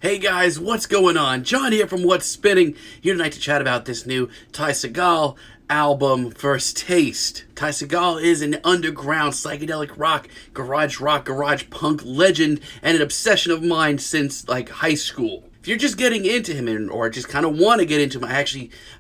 Hey guys, what's going on? John here from What's Spinning, here tonight to chat about this new Ty Segall album, First Taste. Ty Segall is an underground psychedelic rock, garage punk legend and an obsession of mine since high school. If you're just getting into him or just kind of want to get into him, I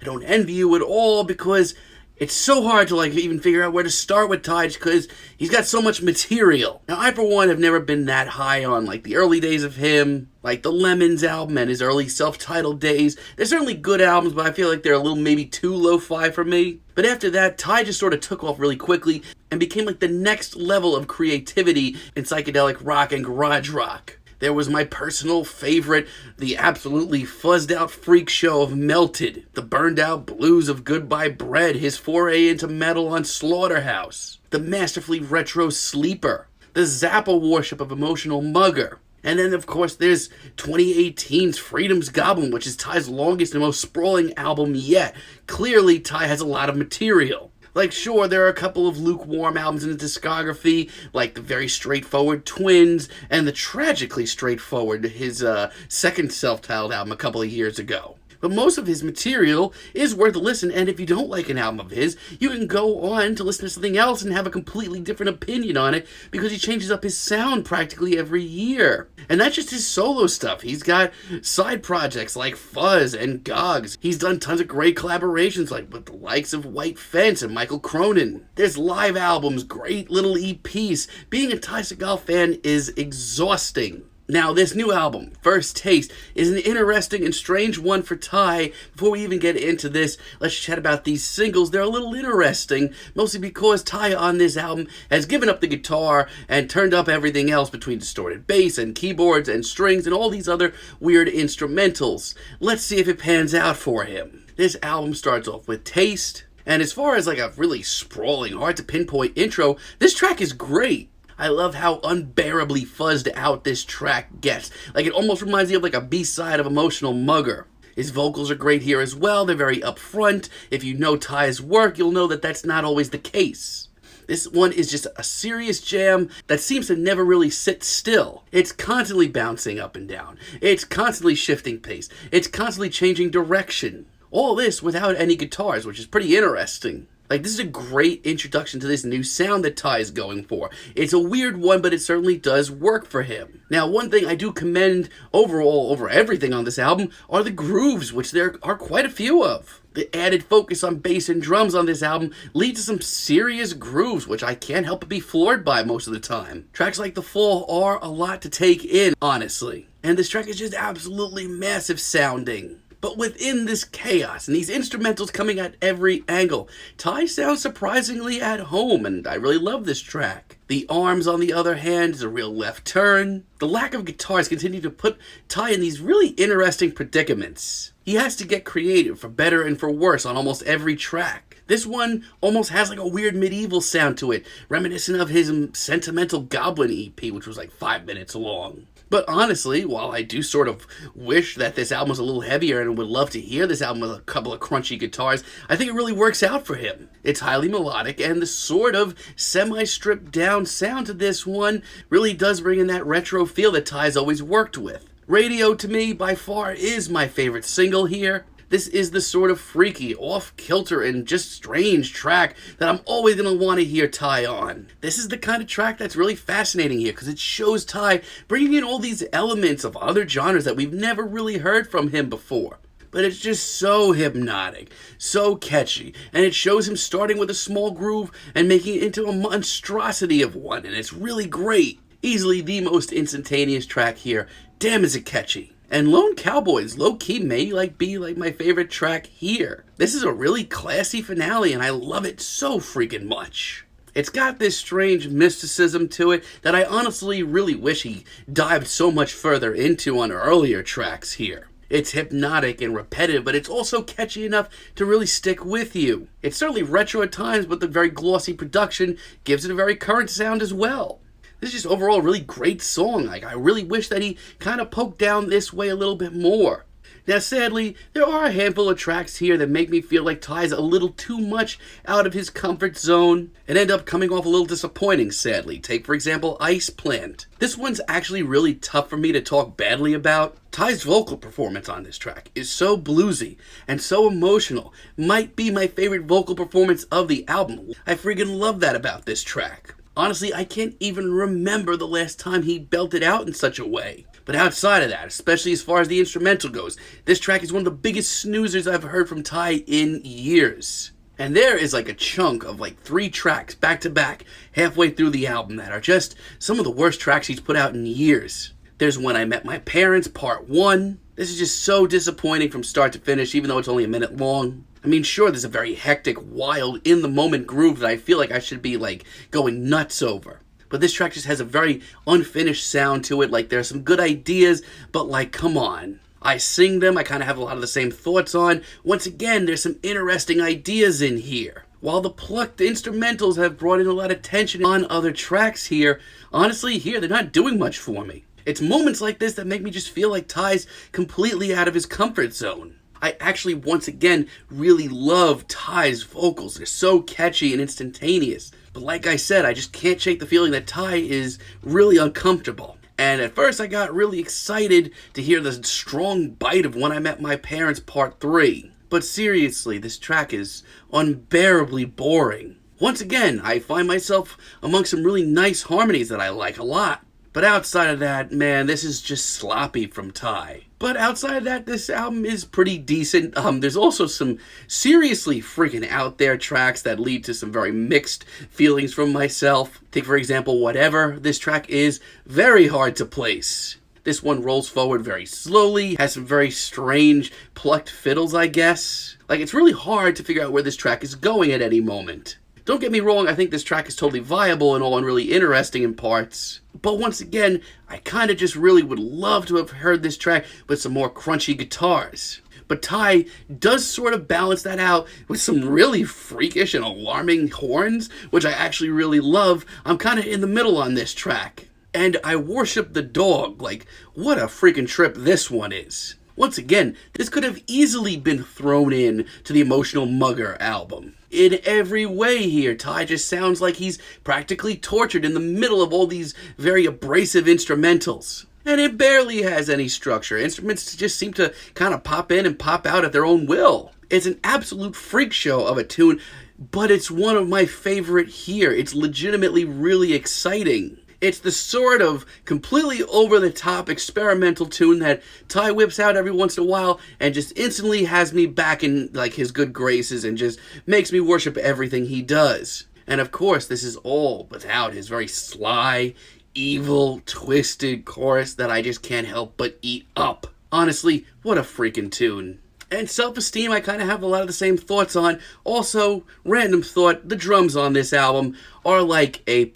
don't envy you at all because it's so hard to even figure out where to start with Ty because he's got so much material. Now, I for one have never been that high on the early days of him, like the Lemons album and his early self-titled days. They're certainly good albums, but I feel like they're a little maybe too lo-fi for me. But after that, Ty just sort of took off really quickly and became the next level of creativity in psychedelic rock and garage rock. There was my personal favorite, the absolutely fuzzed-out freak show of Melted, the burned-out blues of Goodbye Bread, his foray into metal on Slaughterhouse, the masterfully retro Sleeper, the Zappa worship of Emotional Mugger. And then, of course, there's 2018's Freedom's Goblin, which is Ty's longest and most sprawling album yet. Clearly, Ty has a lot of material. Sure, there are a couple of lukewarm albums in his discography, like the very straightforward Twins, and the tragically straightforward, his second self-titled album a couple of years ago. But most of his material is worth a listen, and if you don't like an album of his, you can go on to listen to something else and have a completely different opinion on it because he changes up his sound practically every year. And that's just his solo stuff. He's got side projects like Fuzz and Gogs. He's done tons of great collaborations with the likes of White Fence and Michael Cronin. There's live albums, great little EPs. Being a Ty Segall fan is exhausting. Now, this new album, First Taste, is an interesting and strange one for Ty. Before we even get into this, let's chat about these singles. They're a little interesting, mostly because Ty on this album has given up the guitar and turned up everything else between distorted bass and keyboards and strings and all these other weird instrumentals. Let's see if it pans out for him. This album starts off with Taste, and as far as a really sprawling, hard to pinpoint intro, this track is great. I love how unbearably fuzzed out this track gets. It almost reminds me of a B-side of Emotional Mugger. His vocals are great here as well. They're very upfront. If you know Ty's work, you'll know that that's not always the case. This one is just a serious jam that seems to never really sit still. It's constantly bouncing up and down. It's constantly shifting pace. It's constantly changing direction. All this without any guitars, which is pretty interesting. This is a great introduction to this new sound that Ty is going for. It's a weird one, but it certainly does work for him. Now, one thing I do commend overall over everything on this album are the grooves, which there are quite a few of. The added focus on bass and drums on this album leads to some serious grooves, which I can't help but be floored by most of the time. Tracks like The Fall are a lot to take in, honestly. And this track is just absolutely massive sounding. But within this chaos and these instrumentals coming at every angle, Ty sounds surprisingly at home, and I really love this track. The Arms, on the other hand, is a real left turn. The lack of guitars continue to put Ty in these really interesting predicaments. He has to get creative for better and for worse on almost every track. This one almost has a weird medieval sound to it, reminiscent of his Sentimental Goblin EP, which was 5 minutes long. But honestly, while I do sort of wish that this album was a little heavier and would love to hear this album with a couple of crunchy guitars, I think it really works out for him. It's highly melodic, and the sort of semi-stripped down sound to this one really does bring in that retro feel that Ty's always worked with. Radio, to me, by far is my favorite single here. This is the sort of freaky, off-kilter, and just strange track that I'm always going to want to hear Ty on. This is the kind of track that's really fascinating here because it shows Ty bringing in all these elements of other genres that we've never really heard from him before. But it's just so hypnotic, so catchy, and it shows him starting with a small groove and making it into a monstrosity of one, and it's really great. Easily the most instantaneous track here. Damn, is it catchy. And Lone Cowboys, low-key, may be my favorite track here. This is a really classy finale, and I love it so freaking much. It's got this strange mysticism to it that I honestly really wish he dived so much further into on earlier tracks here. It's hypnotic and repetitive, but it's also catchy enough to really stick with you. It's certainly retro at times, but the very glossy production gives it a very current sound as well. This is just overall a really great song. I really wish that he kind of poked down this way a little bit more. Now, sadly, there are a handful of tracks here that make me feel like Ty's a little too much out of his comfort zone and end up coming off a little disappointing, sadly. Take, for example, Ice Plant. This one's actually really tough for me to talk badly about. Ty's vocal performance on this track is so bluesy and so emotional. Might be my favorite vocal performance of the album. I freaking love that about this track. Honestly, I can't even remember the last time he belted out in such a way. But outside of that, especially as far as the instrumental goes, this track is one of the biggest snoozers I've heard from Ty in years. And there is like a chunk of like 3 tracks back to back halfway through the album that are just some of the worst tracks he's put out in years. There's When I Met My Parents, Part 1. This is just so disappointing from start to finish, even though it's only a minute long. I mean, sure, there's a very hectic, wild, in-the-moment groove that I feel like I should be like going nuts over. But this track just has a very unfinished sound to it. Like, there's some good ideas, but like, come on. I sing them, I kind of have a lot of the same thoughts on. Once again, there's some interesting ideas in here. While the plucked instrumentals have brought in a lot of tension on other tracks here, honestly, here, they're not doing much for me. It's moments like this that make me just feel like Ty's completely out of his comfort zone. I actually, once again, really love Ty's vocals. They're so catchy and instantaneous. But like I said, I just can't shake the feeling that Ty is really uncomfortable. And at first I got really excited to hear the strong bite of When I Met My Parents Part 3. But seriously, this track is unbearably boring. Once again, I find myself among some really nice harmonies that I like a lot. But outside of that, man, this is just sloppy from Ty. But outside of that, this album is pretty decent. There's also some seriously freaking out there tracks that lead to some very mixed feelings from myself. Take, for example, Whatever. This track is very hard to place. This one rolls forward very slowly, has some very strange plucked fiddles, I guess. Like, it's really hard to figure out where this track is going at any moment. Don't get me wrong, I think this track is totally viable and all and really interesting in parts. But once again, I kind of just really would love to have heard this track with some more crunchy guitars. But Ty does sort of balance that out with some really freakish and alarming horns, which I actually really love. I'm kind of in the middle on this track. And I worship the dog. Like, what a freaking trip this one is. Once again, this could have easily been thrown in to the Emotional Mugger album. In every way here, Ty just sounds like he's practically tortured in the middle of all these very abrasive instrumentals. And it barely has any structure. Instruments just seem to kind of pop in and pop out at their own will. It's an absolute freak show of a tune, but it's one of my favorite here. It's legitimately really exciting. It's the sort of completely over-the-top experimental tune that Ty whips out every once in a while and just instantly has me back in like his good graces and just makes me worship everything he does. And of course, this is all without his very sly, evil, twisted chorus that I just can't help but eat up. Honestly, what a freaking tune. And Self-Esteem, I kind of have a lot of the same thoughts on. Also, random thought, the drums on this album are like A+.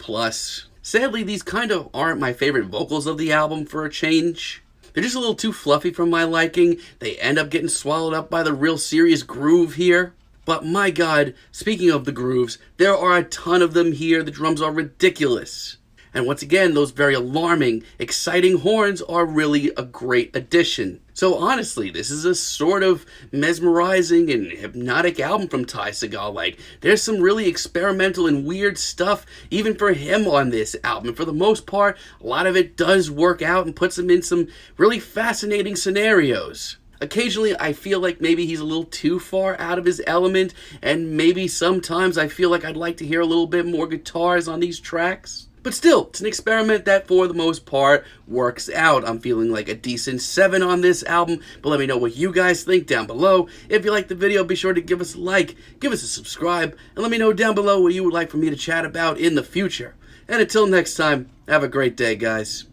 Sadly, these kind of aren't my favorite vocals of the album for a change. They're just a little too fluffy for my liking. They end up getting swallowed up by the real serious groove here. But my god, speaking of the grooves, there are a ton of them here. The drums are ridiculous. And once again, those very alarming, exciting horns are really a great addition. So honestly, this is a sort of mesmerizing and hypnotic album from Ty Segall. Like, there's some really experimental and weird stuff, even for him on this album. For the most part, a lot of it does work out and puts him in some really fascinating scenarios. Occasionally, I feel like maybe he's a little too far out of his element, and maybe sometimes I feel like I'd like to hear a little bit more guitars on these tracks. But still, it's an experiment that, for the most part, works out. I'm feeling like a decent 7 on this album, but let me know what you guys think down below. If you liked the video, be sure to give us a like, give us a subscribe, and let me know down below what you would like for me to chat about in the future. And until next time, have a great day, guys.